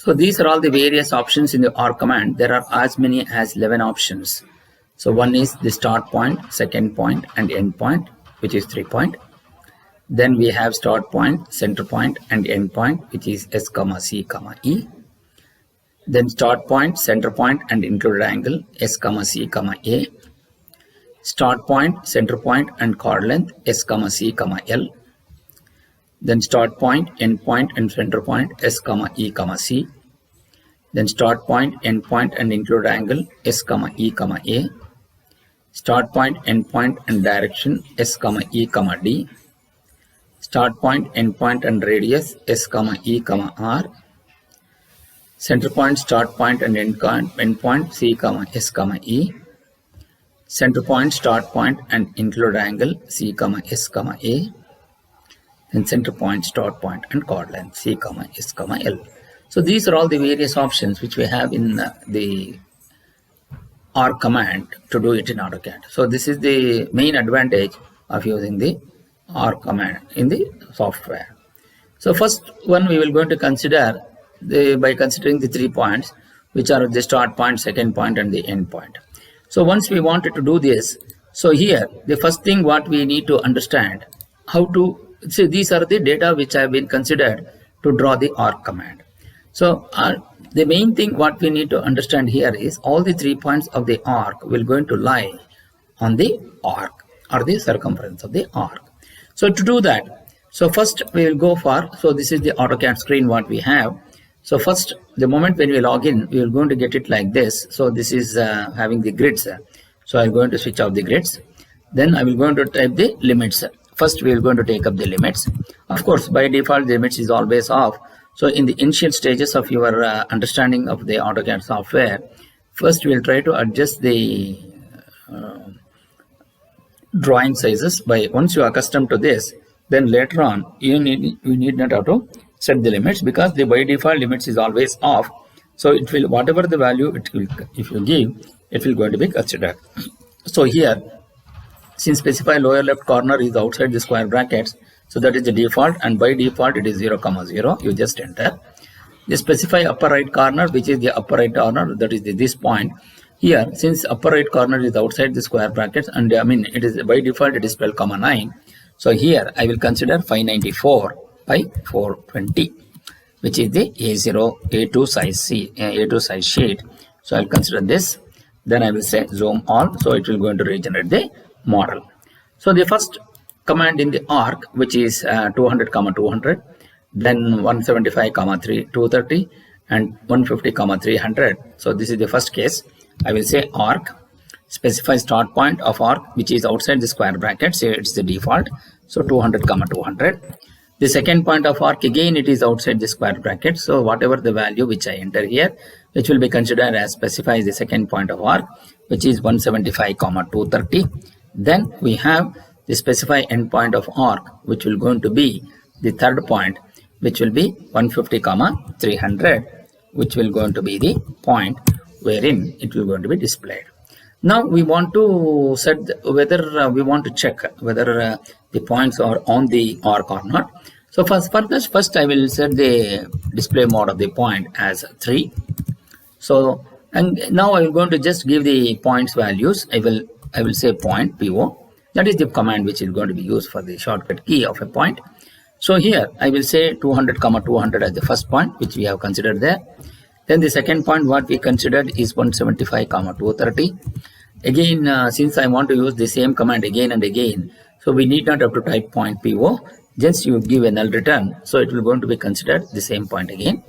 So these are all the various options in the R command. There are as many as 11 options. So one is the start point, second point, and end point, which is 3 point. Then we have start point, center point, and end point, which is S, C, E. Then start point, center point, and included angle, S, C, A. Start point, center point, and chord length, S, C, L. Then start point, end point, and center point, S, E, C. Then start point, end point, and include angle, S, E, A. Start point, end point, and direction, S, E, D. Start point, end point, and radius, S, E, R. Center point, start point, and end point, C, S, E. Center point, start point, and include angle, C, S, A. And center point, start point, and chord length, C, S, L. So these are all the various options which we have in the R command to do it in AutoCAD. So this is the main advantage of using the R command in the software. So first one we will going to consider by considering the 3 points, which are the start point, second point, and the end point. So once we wanted to do this, so here the first thing what we need to understand how to see these are the data which have been considered to draw the arc command. So the main thing what we need to understand here is all the 3 points of the arc will going to lie on the arc or the circumference of the arc. So to do that, so first we will go for, so this is the AutoCAD screen what we have. So first, the moment when we log in, we are going to get it like this. So this is having the grids. So I'm going to switch off the grids. Then I will going to type the limits. First, we are going to take up the limits. Of course, by default, the limits is always off. So in the initial stages of your understanding of the AutoCAD software, first we will try to adjust the drawing sizes. By once you are accustomed to this, then later on you need not have to set the limits, because the by default limits is always off. So it will, whatever the value it will, if you give, it will going to be considered. So here, since specify lower left corner is outside the square brackets, so that is the default, and by default it is 0, 0. You just enter. The specify upper right corner, which is the upper right corner, that is this point. Here, since upper right corner is outside the square brackets, and I mean it is by default it is 12, 9. So here I will consider 594 by 420, which is the A2 size sheet. So I'll consider this. Then I will say zoom all. So it will going to regenerate the model. So the first command in the arc, which is 200, 200, then 175, 230, and 150, 300. So this is the first case. I will say arc, specify start point of arc, which is outside the square brackets. Here it's the default. So 200, 200. The second point of arc, again it is outside the square bracket. So whatever the value which I enter here, which will be considered as specifies the second point of arc, which is 175, 230. Then we have the specify end point of arc, which will going to be the third point, which will be 150, 300, which will going to be the point wherein it will going to be displayed. Now we want to set whether we want to check whether the points are on the arc or not. So first I will set the display mode of the point as 3. So and now I will going to just give the points values. I will say point PO. That is the command which is going to be used for the shortcut key of a point. So here I will say 200, 200 as the first point, which we have considered there. Then the second point what we considered is 175, 230. Again, since I want to use the same command again and again, so we need not have to type point PO. Just you give a null return, so it will going to be considered the same point again.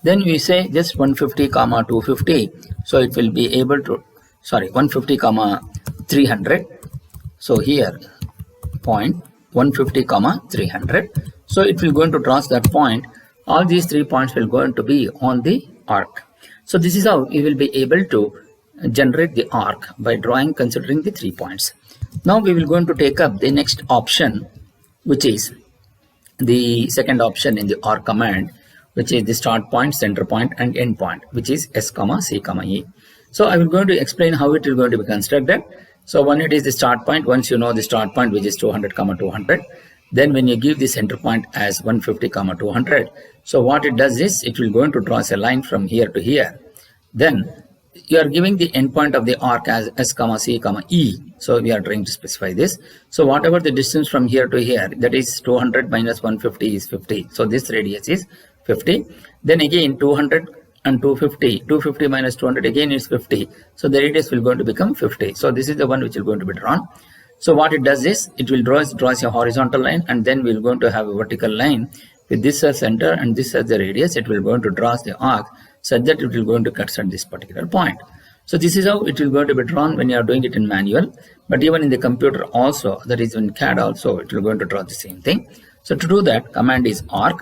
Then we say just 150, 250. So it will be able to, 150, 300. So here point 150, 300. So it will going to cross that point. All these 3 points will going to be on the arc. So this is how you will be able to generate the arc by drawing considering the 3 points. Now we will going to take up the next option, which is the second option in the arc command, which is the start point, center point, and end point, which is S, C, E. So I will going to explain how it is going to be constructed. So when it is the start point, once you know the start point, which is 200, 200, Then when you give the center point as 150 comma 200, so what it does is it will going to draw a line from here to here. Then you are giving the endpoint of the arc as S comma C comma E. So we are trying to specify this. So whatever the distance from here to here, that is 200 minus 150 is 50. So this radius is 50. Then again 200 and 250. 250 minus 200 again is 50. So the radius will going to become 50. So this is the one which is going to be drawn. So what it does is it will draws a horizontal line, and then we're going to have a vertical line with this as center and this as the radius. It will going to draw the arc such that it will going to cut at this particular point. So this is how it will going to be drawn when you are doing it in manual, but even in the computer also, that is in CAD also, it will going to draw the same thing. So to do that, command is arc.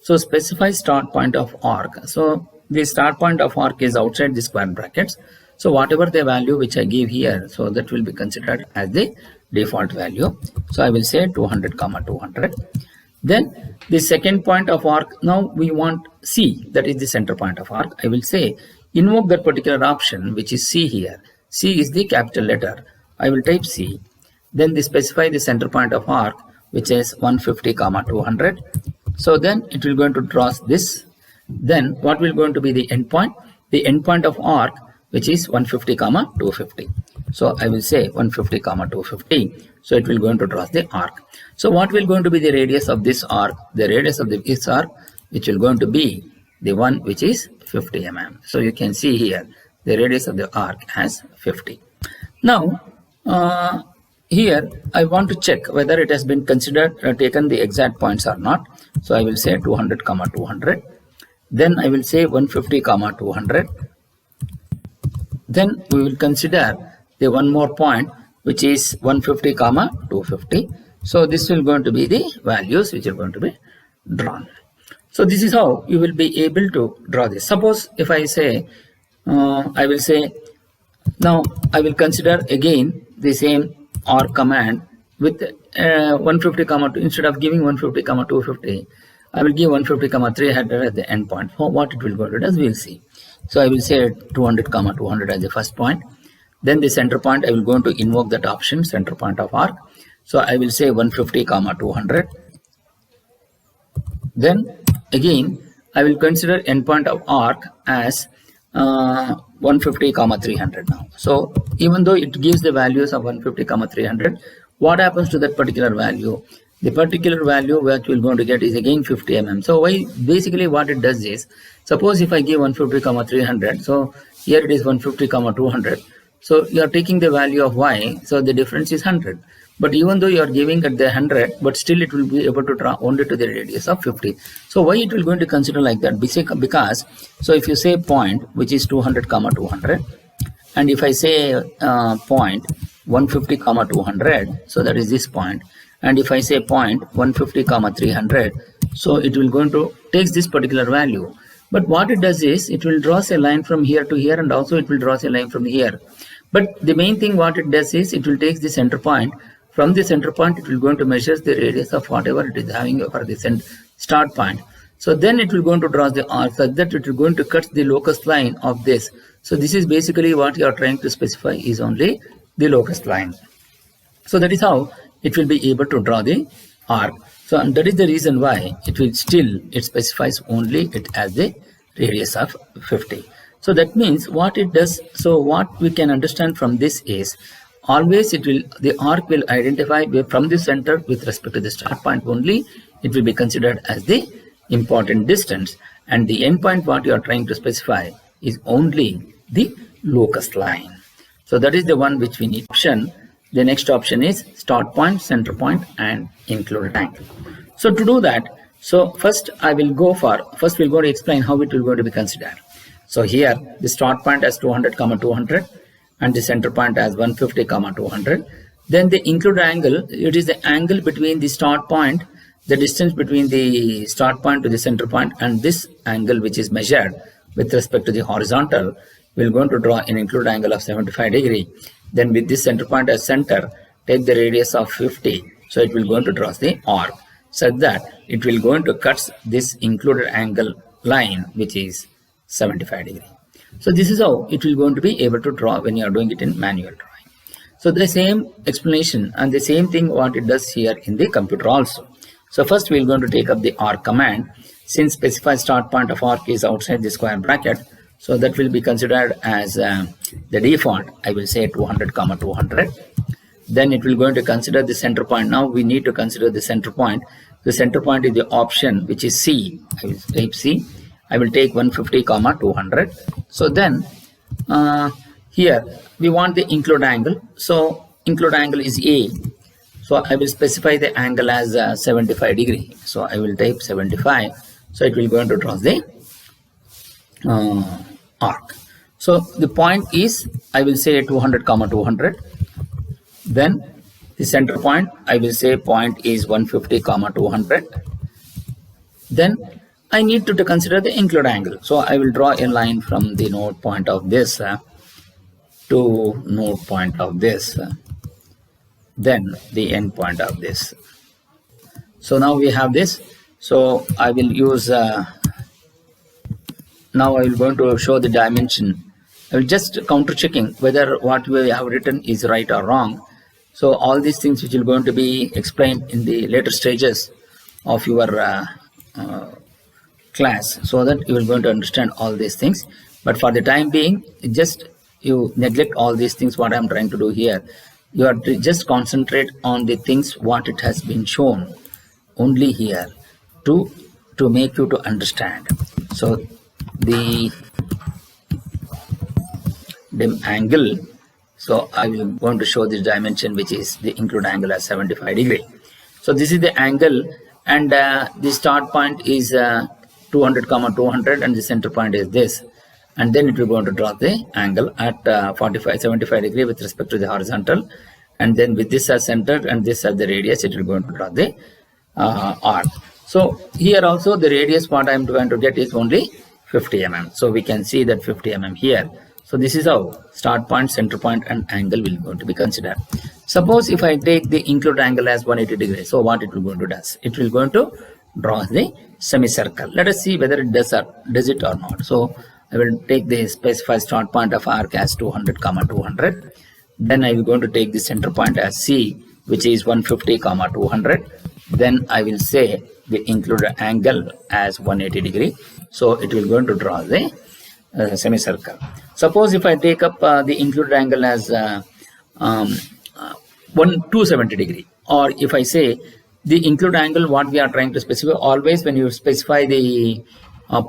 So specify start point of arc. So the start point of arc is outside the square brackets. So whatever the value which I give here, so that will be considered as the default value. So I will say 200 comma 200. Then the second point of arc, now we want C, that is the center point of arc. I will say invoke that particular option which is C here. C is the capital letter. I will type C. Then they specify the center point of arc which is 150 comma 200. So then it will going to draw this. Then what will going to be the endpoint? The endpoint of arc which is 150 comma 250. So I will say 150 comma 250. So it will going to draw the arc. So what will going to be the radius of this arc? The radius of this arc which will going to be the one which is 50 mm. So you can see here the radius of the arc as 50. Now here I want to check whether it has been considered taken the exact points or not. So I will say 200 comma 200. Then I will say 150 comma 200. Then we will consider the one more point which is 150 comma 250. So this will going to be the values which are going to be drawn. So this is how you will be able to draw this. Suppose if I say I will say now I will consider again the same arc command with 150 comma 2, instead of giving 150 comma 250, I will give 150 comma 300 as the endpoint. For what it will go to does, we will see. So I will say 200 comma 200 as the first point. Then the center point, I will go to invoke that option, center point of arc. So I will say 150 comma 200. Then again I will consider endpoint of arc as 150 comma 300 now. So even though it gives the values of 150 comma 300, what happens to that particular value? The particular value that we're going to get is again 50 mm. So basically what it does is, suppose if I give 150 comma 300, so here it is 150 comma 200. So you are taking the value of y, so the difference is 100. But even though you are giving at the 100, but still it will be able to draw only to the radius of 50. So why it will going to consider like that? Because so if you say point which is 200 comma 200, and if I say point 150 comma 200, so that is this point, and if I say point 150 comma 300, so it will going to takes this particular value. But what it does is it will draw a line from here to here, and also it will draw a line from here. But the main thing what it does is it will take the center point. From the center point, it will going to measure the radius of whatever it is having for the start point. So then it will going to draw the arc such that it will going to cut the locus line of this. So this is basically what you are trying to specify is only the locus line. So that is how it will be able to draw the arc. So and that is the reason why it specifies only it as the radius of 50. So that means what it does. So what we can understand from this is always the arc will identify from the center with respect to the start point only. It will be considered as the important distance, and the endpoint what you are trying to specify is only the locus line. So that is the one which we need. The next option is start point, center point, and included angle. So to do that, so first we'll go to explain how it will go to be considered. So here the start point as 200 comma 200 and the center point as 150 comma 200. Then the included angle, it is the angle between the start point, the distance between the start point to the center point, and this angle which is measured with respect to the horizontal. We're going to draw an included angle of 75 degree. Then with this center point as center, take the radius of 50. So it will going to draw the arc such that it will going to cut this included angle line which is 75 degree. So this is how it will going to be able to draw when you are doing it in manual drawing. So the same explanation and the same thing what it does here in the computer also. So first we're going to take up the arc command. Since specify start point of arc is outside the square bracket, so that will be considered as the default. I will say 200 comma 200. Then it will going to consider the center point. Now we need to consider the center point. The center point is the option which is C. I will type C. I will take 150 comma 200. So then here we want the include angle. So include angle is A. So I will specify the angle as 75 degree. So I will type 75. So it will going to draw the arc. So the point is, I will say 200 comma 200. Then the center point, I will say point is 150 comma 200. Then I need to consider the include angle. So I will draw a line from the node point of this to node point of this, then the end point of this. So now we have this. So I will use now I will going to show the dimension. I will just counter checking whether what we have written is right or wrong. So all these things which will going to be explained in the later stages of your class, so that you will going to understand all these things. But for the time being, just you neglect all these things what I am trying to do here. You are to just concentrate on the things what it has been shown only here to make you to understand. So the dim angle, so I will going to show this dimension which is the include angle as 75 degree. So this is the angle, and the start point is 200 comma 200 and the center point is this, and then it will going to draw the angle at 75 degree with respect to the horizontal, and then with this as center and this as the radius, it will going to draw the arc. So here also the radius what I am going to get is only 50 mm. So we can see that 50 mm here. So this is how start point, center point and angle will going to be considered. Suppose if I take the include angle as 180 degrees, so what it will going to do? It will going to draw the semicircle. Let us see whether it does it or not. So I will take the specify start point of arc as 200 comma 200. Then I will going to take the center point as C, which is 150 comma 200. Then I will say the include angle as 180 degree. So it will going to draw the semicircle. Suppose if I take up the included angle as 270 degree, or if I say the include angle what we are trying to specify, always when you specify the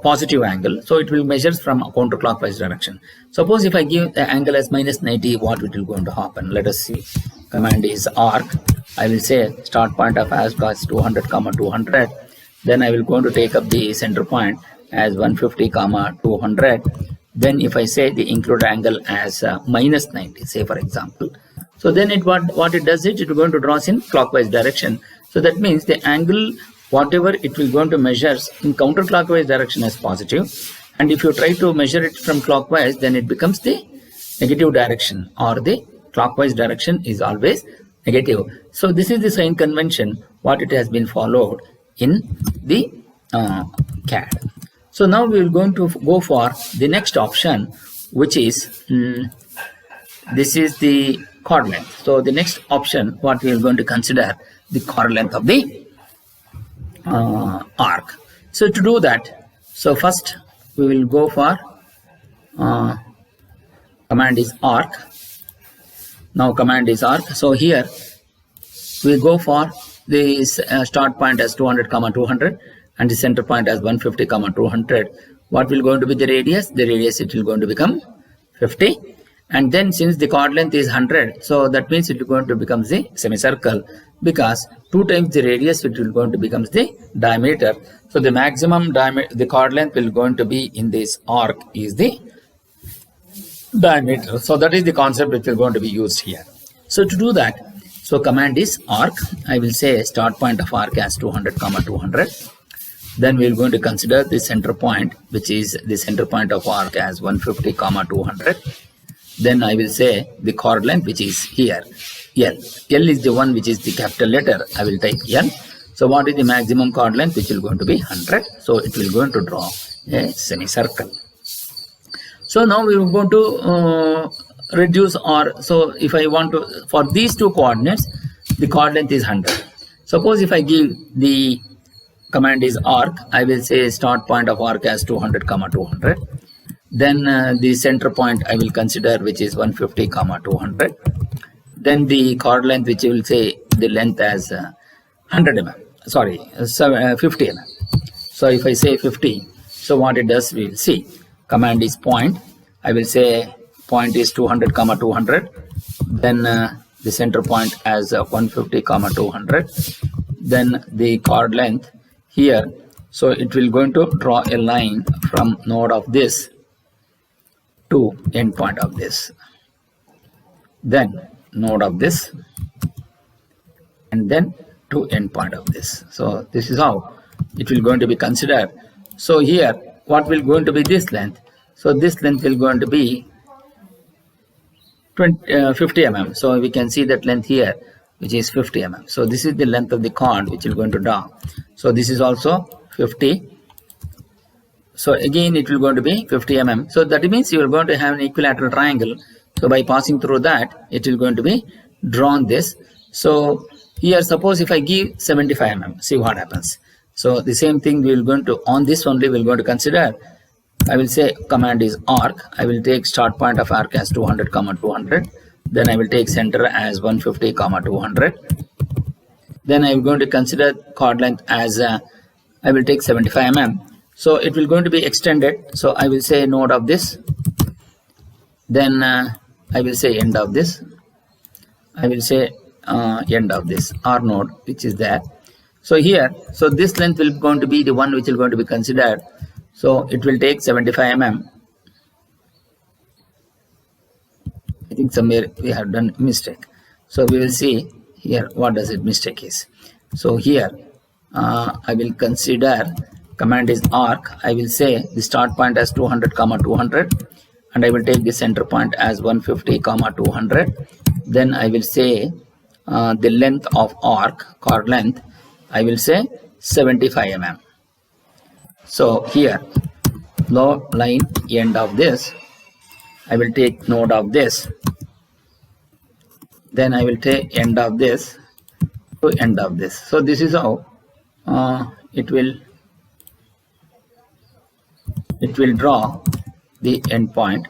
positive angle, so it will measure from a counterclockwise direction. Suppose if I give the angle as minus 90, what it will going to happen? Let us see. Command is arc. I will say start point of as 200 comma 200. Then I will going to take up the center point as 150 comma 200. Then if I say the include angle as minus 90, say for example, so then it what it does is it will going to draw in clockwise direction. So that means the angle whatever it will going to measure in counterclockwise direction as positive, and if you try to measure it from clockwise, then it becomes the negative direction, or the clockwise direction is always negative. So this is the sign convention what it has been followed in the CAD. So now we will going to go for the next option, which is this is the chord length. So the next option what we are going to consider the chord length of the arc. So to do that, so first we will go for command is arc. Now command is arc. So here we go for this start point as 200 comma 200 and the center point as 150 comma 200. What will going to be the radius? The radius it will going to become 50, and then since the chord length is 100, so that means it will going to become the semicircle, because 2 times the radius it will going to becomes the diameter. So the maximum diameter, the chord length will going to be in this arc is the diameter. So that is the concept which will going to be used here. So to do that, so command is arc. I will say start point of arc as 200 comma 200. Then we are going to consider the center point, which is the center point of arc as 150 comma 200. Then I will say the chord length, which is here L. L is the one which is the capital letter. I will type L. So what is the maximum chord length, which will going to be 100. So it will going to draw a semicircle. So now we are going to reduce, or so if I want to, for these two coordinates, the chord length is 100. Suppose if I give the command is arc, I will say start point of arc as 200 comma 200. Then the center point I will consider, which is 150 comma 200. Then the chord length, which I will say the length as 100 mm, sorry, 50 mm. So if I say 50, so what it does, we will see. Command is point. I will say point is 200 comma 200. Then the center point as 150 comma 200. Then the chord length here. So it will going to draw a line from node of this to end point of this. Then node of this, and then to end point of this. So this is how it will going to be considered. So here, what will going to be this length? So this length will going to be 50 mm. So we can see that length here, which is 50 mm. So this is the length of the chord which is going to draw. So this is also 50. So again, it will going to be 50 mm. So that means you are going to have an equilateral triangle. So by passing through that, it is going to be drawn this. So here, suppose if I give 75 mm, see what happens. So the same thing we will going to, on this only we will going to consider. I will say command is arc. I will take start point of arc as 200 comma 200. Then I will take center as 150 comma 200. Then I am going to consider chord length as I will take 75 mm. So it will going to be extended. So I will say node of this. Then I will say end of this. I will say end of this R node, which is there. So here, so this length will going to be the one which will going to be considered. So it will take 75 mm. I think somewhere we have done mistake. So we will see here what does it mistake is. So here I will consider command is arc. I will say the start point as 200 comma 200, and I will take the center point as 150 comma 200. Then I will say the length of arc, chord length, I will say 75 mm. So here, low line end of this, I will take node of this. Then I will take end of this to end of this. So this is how it will draw the end point.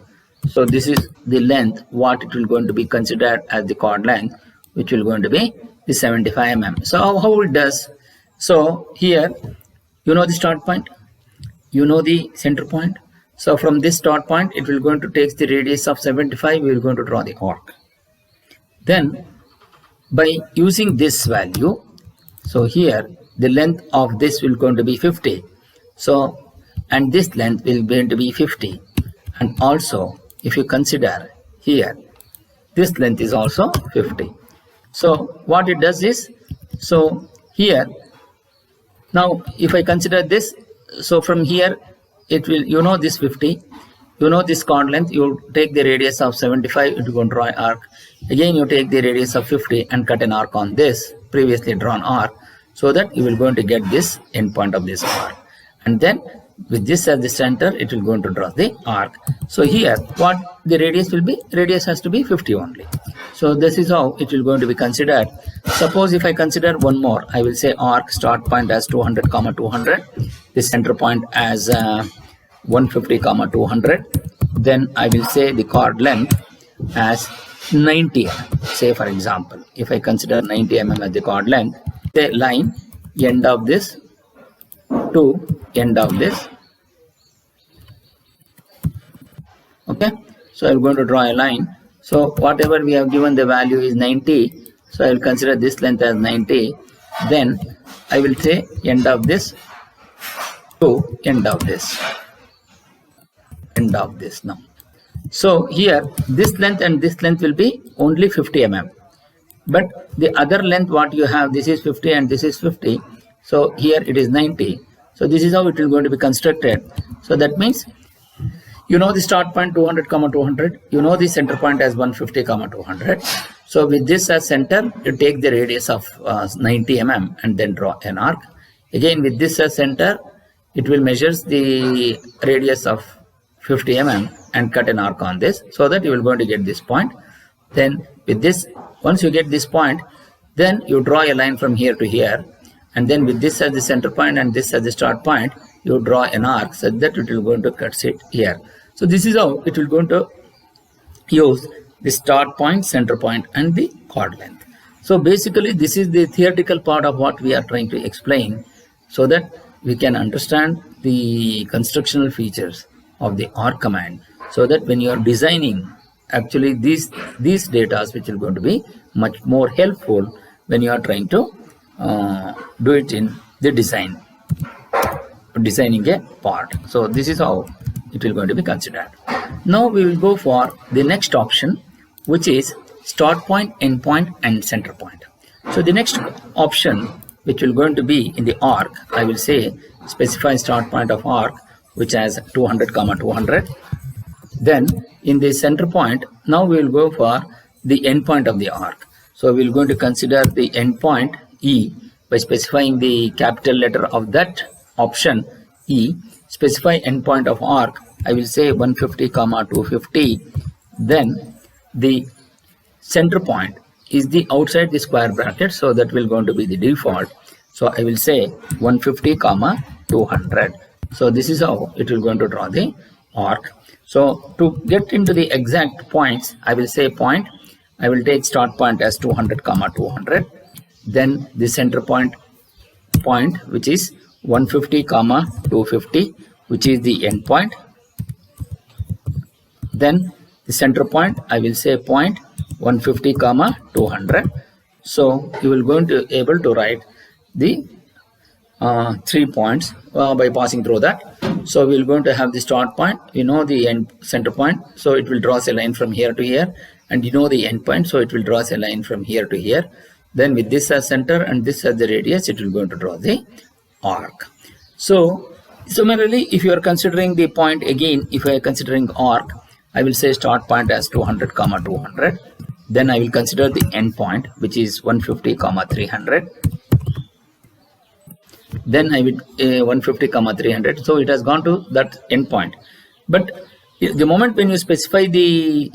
So this is the length what it will going to be considered as the chord length, which will going to be the 75 mm. So how it does? So here, you know the start point, you know the center point. So from this start point, it will going to take the radius of 75. We will going to draw the arc. Then by using this value, so here the length of this will going to be 50. So and this length will going to be 50. And also if you consider here, this length is also 50. So what it does is, so here, now if I consider this, so from here it will, you know this 50, you know this chord length, you take the radius of 75, it will go and draw an arc. Again you take the radius of 50 and cut an arc on this previously drawn arc, so that you will going to get this end point of this arc. And then with this as the center, it will going to draw the arc. So here what the radius will be, radius has to be 50 only. So this is how it will going to be considered. Suppose if I consider one more, I will say arc start point as 200 comma 200, the center point as 150 comma 200. Then I will say the chord length as 90 mm. Say for example, if I consider 90 mm as the chord length, the line end of this to end of this. Okay, so I'm going to draw a line. So whatever we have given the value is 90, so I will consider this length as 90. Then I will say end of this to end of this, end of this now. So here this length and this length will be only 50 mm, but the other length what you have, this is 50 and this is 50, so here it is 90. So this is how it will going to be constructed. So that means, you know the start point 200 comma 200, you know the center point as 150 comma 200. So with this as center, you take the radius of 90 mm and then draw an arc. Again with this as center, it will measures the radius of 50 mm and cut an arc on this, so that you will going to get this point. Then with this, once you get this point, then you draw a line from here to here, and then with this as the center point and this as the start point, you draw an arc such that it will going to cut it here. So this is how it will going to use the start point, center point, and the chord length. So basically this is the theoretical part of what we are trying to explain, so that we can understand the constructional features of the arc command, so that when you are designing, actually these data which are going to be much more helpful when you are trying to do it in the designing a part. So this is how it will going to be considered. Now we will go for the next option, which is start point, end point, and center point. So the next option which will going to be in the arc, I will say specify start point of arc which has 200 comma 200. Then in the center point, now we will go for the end point of the arc. So we will going to consider the end point E by specifying the capital letter of that option E. Specify end point of arc, I will say 150 comma 250. Then the center point is the outside the square bracket, so that will going to be the default. So I will say 150 comma 200. So this is how it will going to draw the arc. So to get into the exact points, I will say point, I will take start point as 200 comma 200. Then the center point which is 150 comma 250, which is the end point. Then the center point, I will say point 150 comma 200. So you will going to able to write the 3 points by passing through that. So we will going to have the start point, you know the end center point, so it will draw a line from here to here, and you know the end point, so it will draw a line from here to here. Then with this as center and this as the radius, it will going to draw the arc. So similarly, if you are considering the point again, if I am considering arc, I will say start point as 200 comma 200. Then I will consider the end point, which is 150 comma 300. Then I will 150 comma 300. So it has gone to that end point. But the moment when you specify the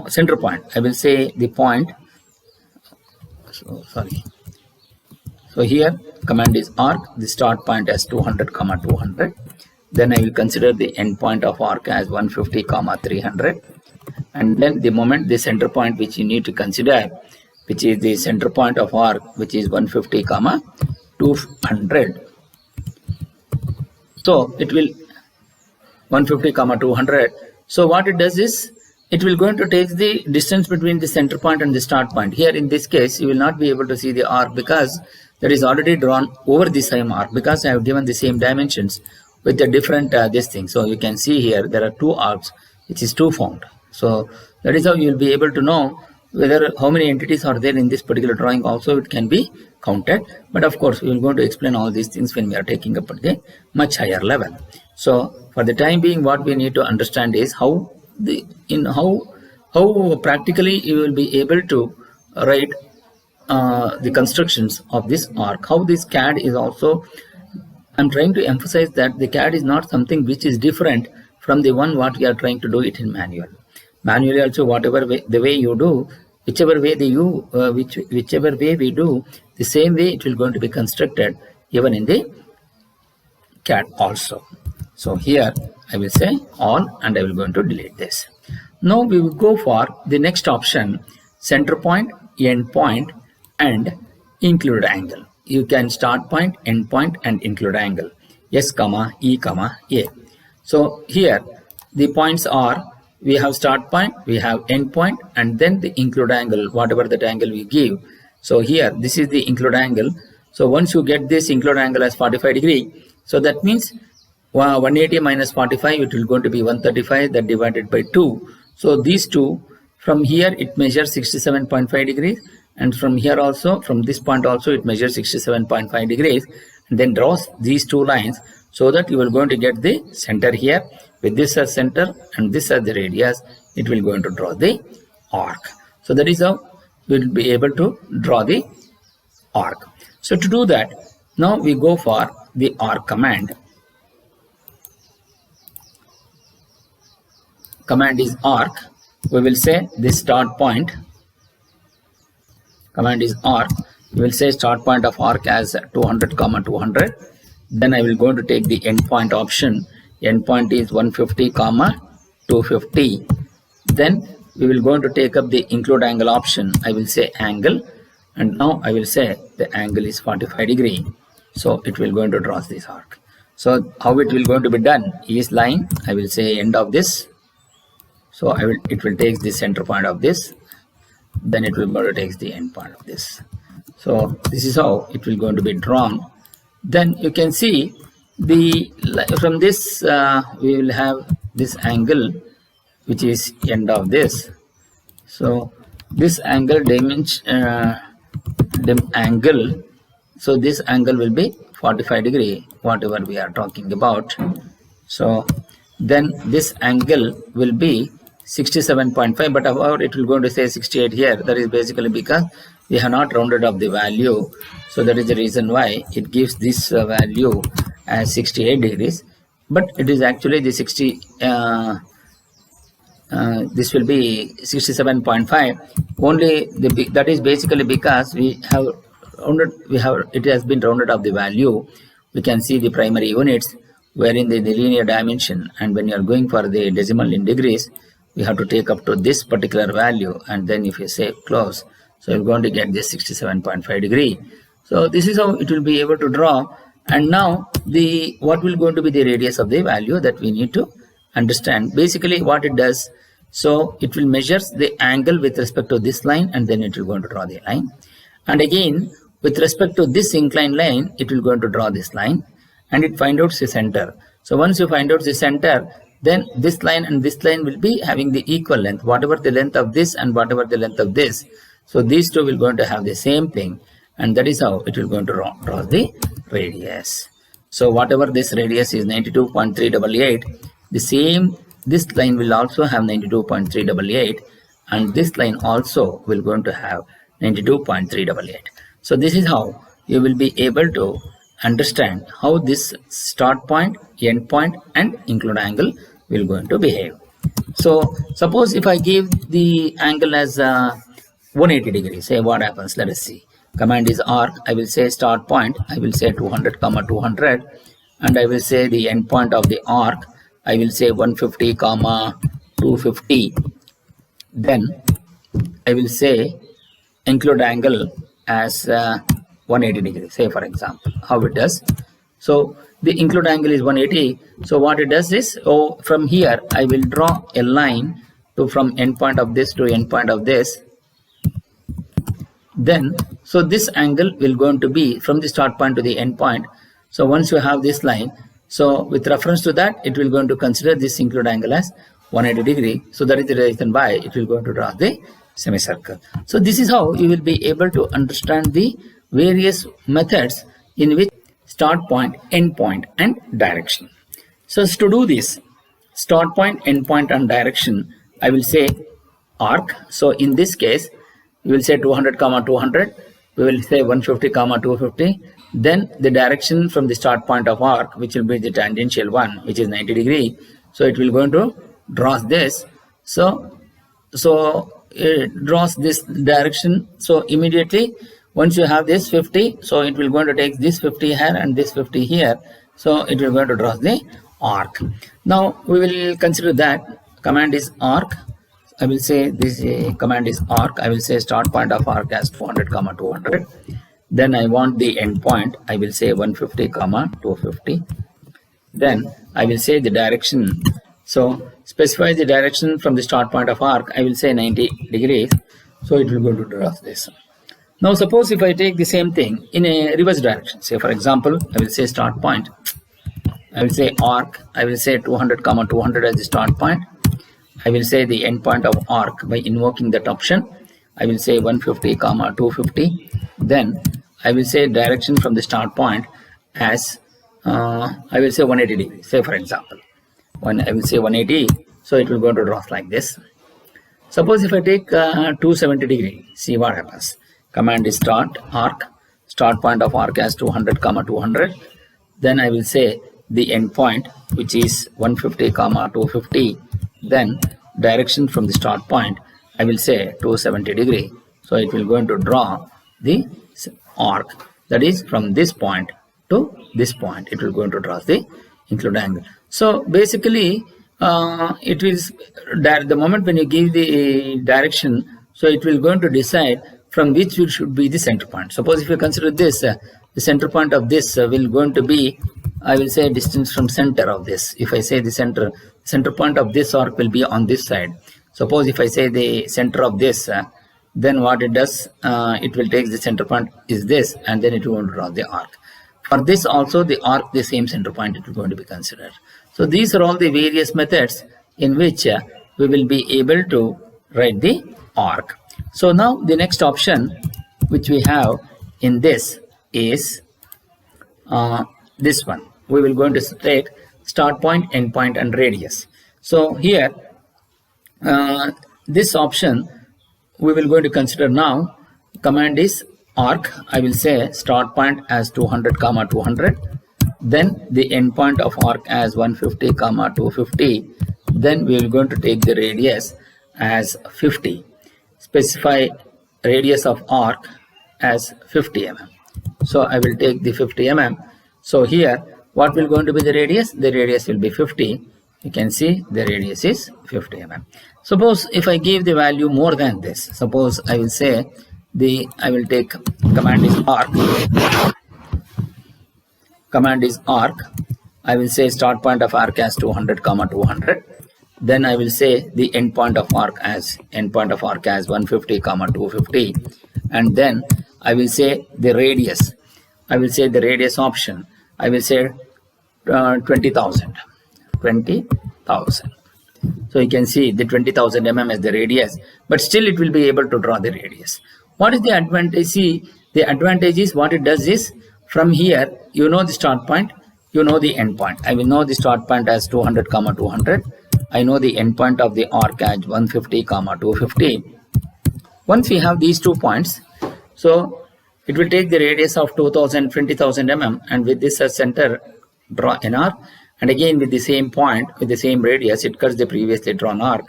center point, I will say the point. So here command is arc, the start point as 200 comma 200. Then I will consider the end point of arc as 150 comma 300. And then the moment the center point which you need to consider, which is the center point of arc, which is 150 comma 200. So it will 150 comma 200. So what it does is, it will going to take the distance between the center point and the start point. Here in this case, you will not be able to see the arc because that is already drawn over the same arc, because I have given the same dimensions with the different this thing. So you can see here there are 2 arcs which is 2 formed. So that is how you will be able to know whether how many entities are there in this particular drawing. Also it can be counted, but of course we will going to explain all these things when we are taking up at the much higher level. So for the time being, what we need to understand is how practically you will be able to write the constructions of this arc. How this CAD is also, I'm trying to emphasize that the CAD is not something which is different from the one what we are trying to do it in manual. Manually also, whatever way, the way you do, whichever way whichever way we do, the same way it will going to be constructed even in the CAD also. So here I will say all, and I will going to delete this. Now we will go for the next option, center point, end point, and include angle. You can start point, end point, and include angle. S comma E comma A. So here the points are, we have start point, we have end point, and then the include angle, whatever that angle we give. So here this is the include angle. So once you get this include angle as 45 degree, so that means 180 minus 45, it will going to be 135, that divided by 2. So these two, from here it measures 67.5 degrees, and from here also, from this point also it measures 67.5 degrees, and then draws these 2 lines, so that you are going to get the center here. With this as center and this as the radius, it will going to draw the arc. So that is how we will be able to draw the arc. So to do that, now we go for the arc command. command is arc, we will say this start point. Command is arc. We will say start point of arc as 200 comma 200. Then I will go to take the endpoint option. Endpoint is 150 comma 250. Then we will go to take up the include angle option. I will say angle, and now I will say the angle is 45 degree. So it will going to draw this arc. So how it will going to be done is line. I will say end of this. So it will take the center point of this. Then it will go to take the end point of this. So this is how it will going to be drawn. Then you can see from this we will have this angle which is end of this. So this angle angle, so this angle will be 45 degree, whatever we are talking about. So then this angle will be 67.5, but however it will go to say 68 here. That is basically because we have not rounded up the value. So that is the reason why it gives this value as 68 degrees, but it is actually the 60 this will be 67.5 only. That is basically because it has been rounded up the value. We can see the primary units wherein the linear dimension, and when you are going for the decimal in degrees, we have to take up to this particular value, and then if you say close, so you're going to get this 67.5 degree. So this is how it will be able to draw. And now what will going to be the radius of the value that we need to understand. Basically what it does, so it will measure the angle with respect to this line, and then it will going to draw the line. And again with respect to this inclined line, it will going to draw this line, and it find out the center. So once you find out the center, then this line and this line will be having the equal length, whatever the length of this and whatever the length of this. So these two will going to have the same thing, and that is how it will going to draw the radius. So whatever this radius is 92.388, the same this line will also have 92.388, and this line also will going to have 92.388. So this is how you will be able to understand how this start point, end point, and include angle will going to behave. So suppose if I give the angle as 180 degrees, say what happens. Let us see. Command is arc. I will say start point, I will say 200 comma 200, and I will say the end point of the arc, I will say 150 comma 250. Then I will say include angle as 180 degrees, say for example. How it does? So the include angle is 180. So what it does is, from here I will draw a line from end point of this to end point of this. Then so this angle will going to be from the start point to the end point. So once you have this line, so with reference to that, it will going to consider this include angle as 180 degree. So that is the reason why it will going to draw the semicircle. So this is how you will be able to understand the various methods in which start point, end point, and direction. So to do this start point, end point, and direction, I will say arc. So in this case, we will say 200 comma 200. We will say 150 comma 250. Then the direction from the start point of arc, which will be the tangential one, which is 90 degree. So it will going to draw this. So it draws this direction. So immediately once you have this 50, so it will going to take this 50 here and this 50 here. So it will going to draw the arc. Now we will consider that command is arc. I will say this command is arc. I will say start point of arc as 400 comma 200. Then I want the end point. I will say 150 comma 250. Then I will say the direction. So specify the direction from the start point of arc. I will say 90 degrees. So it will go to draw this. Now suppose if I take the same thing in a reverse direction. Say for example, I will say start point. I will say arc. I will say 200 comma 200 as the start point. I will say the end point of arc by invoking that option. I will say 150 comma 250. Then I will say direction from the start point as I will say 180 degrees. Say for example, when I will say 180, so it will go to draw like this. Suppose if I take 270 degree, see what happens. Command is start arc. Start point of arc as 200 comma 200. Then I will say the end point, which is 150 comma 250. Then direction from the start point, I will say 270 degree. So it will going to draw the arc, that is from this point to this point. It will going to draw the inclined angle. So basically, it is that the moment when you give the direction, so it will going to decide from which should be the center point. Suppose if you consider this, the center point of this will going to be, I will say, distance from center of this. If I say the center point of this arc will be on this side. Suppose if I say the center of this, then what it does, it will take the center point is this, and then it will draw the arc. For this also, the arc, the same center point, it is going to be considered. So these are all the various methods in which we will be able to write the arc. So now the next option which we have in this is this one. We will going to take start point, end point, and radius. So here, this option we will going to consider now. Command is arc. I will say start point as 200 comma 200, then the end point of arc as 150 comma 250. Then we will going to take the radius as 50. Specify radius of arc as 50 mm. So I will take the 50 mm. So here, what will going to be the radius? The radius will be 50. You can see the radius is 50 mm. Suppose if I give the value more than this, suppose I will say I will take command is arc. Command is arc. I will say start point of arc as 200 comma 200. Then I will say the end point of arc as 150 comma 250, and then I will say the radius. I will say the radius option. I will say 20,000. So you can see the 20,000 mm as the radius, but still it will be able to draw the radius. What is the advantage? See, the advantage is what it does is from here you know the start point, you know the end point. I will know the start point as 200 comma 200. I know the end point of the arc as 150 comma 250. Once we have these 2 points, so it will take the radius of 20,000 mm, and with this as center, draw an arc, and again with the same point, with the same radius, it cuts the previously drawn arc,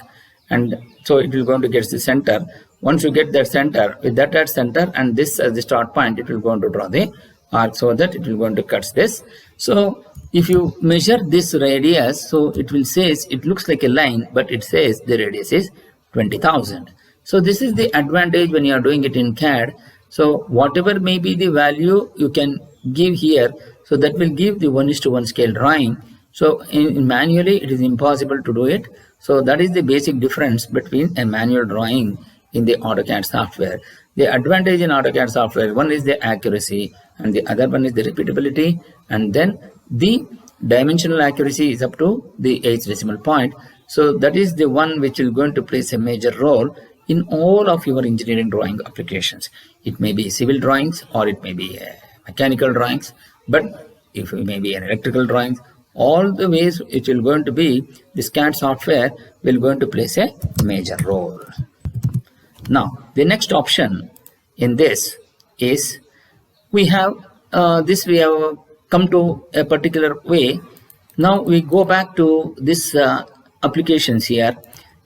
and so it will going to get the center. Once you get that center, with that at center and this as the start point, it will going to draw the arc, so that it will going to cut this. So if you measure this radius, so it will says it looks like a line, but it says the radius is 20,000. So this is the advantage when you are doing it in CAD. So whatever may be the value you can give here, so that will give the 1:1 scale drawing. So in manually it is impossible to do it. So that is the basic difference between a manual drawing in the AutoCAD software. The advantage in AutoCAD software, one is the accuracy and the other one is the repeatability, and then the dimensional accuracy is up to the 8th decimal point. So that is the one which will going to plays a major role in all of your engineering drawing applications. It may be civil drawings or it may be mechanical drawings, but if it may be an electrical drawings, all the ways it will going to be, this CAD software will going to place a major role. Now the next option in this is we have we have come to a particular way. Now we go back to this applications here.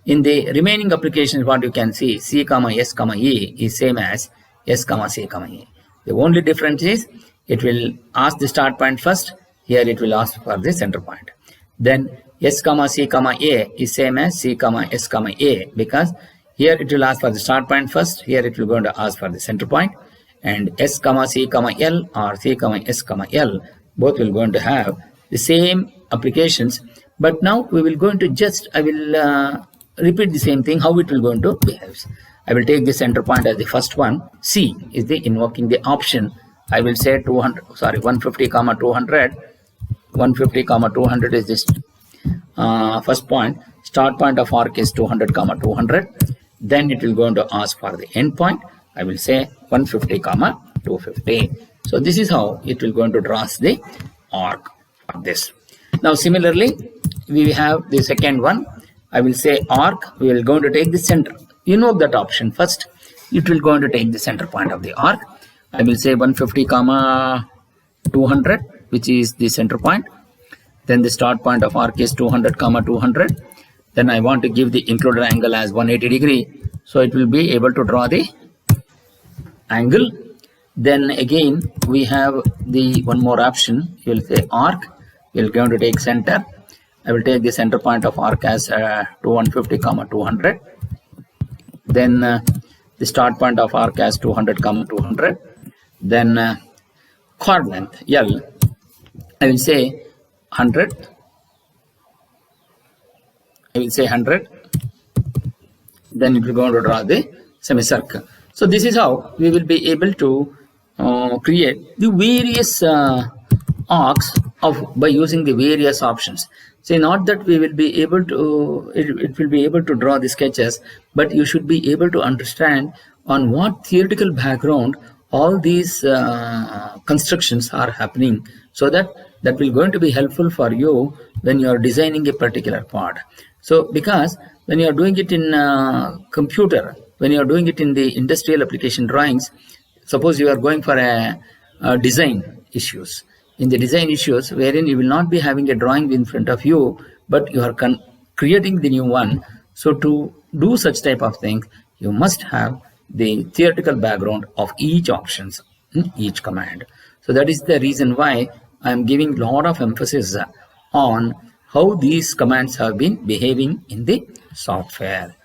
In the remaining applications, what you can see, C comma S comma E is same as S comma C comma E. The only difference is it will ask the start point first. Here it will ask for the center point. Then S comma C comma A is same as C comma S comma A, because here it will ask for the start point first. Here it will going to ask for the center point. And S comma C comma L or C comma S comma L, both will going to have the same applications. But now we will going to just, I will repeat the same thing, how it will going to behave. I will take the center point as the first one. C is the invoking the option. I will say 150 comma 200. 150 comma 200 is this first point. Start point of arc is 200 comma 200. Then it will going to ask for the end point. I will say 150 comma 250. So this is how it will going to draw the arc of this. Now similarly, we have the second one. I will say arc. We will going to take the center. You know that option first. It will going to take the center point of the arc. I will say 150 comma 200, which is the center point. Then the start point of arc is 200 comma 200. then I want to give the included angle as 180 degree. So it will be able to draw the angle. Then again we have the one more option. You will say arc. We're going to take center. I will take the center point of arc as 150 comma 200. Then the start point of arc as 200 comma 200. Then chord length L, I will say 100. I will say 100. Then it will go to draw the semicircle. So this is how we will be able to create the various arcs by using the various options. Say not that we will be able to, it will be able to draw the sketches, but you should be able to understand on what theoretical background all these constructions are happening, so that will going to be helpful for you when you are designing a particular part. So because when you are doing it in computer, when you are doing it in the industrial application drawings, suppose you are going for a design issues. In the design issues, wherein you will not be having a drawing in front of you, but you are creating the new one. So to do such type of things, you must have the theoretical background of each options in each command. So that is the reason why I am giving a lot of emphasis on how these commands have been behaving in the software.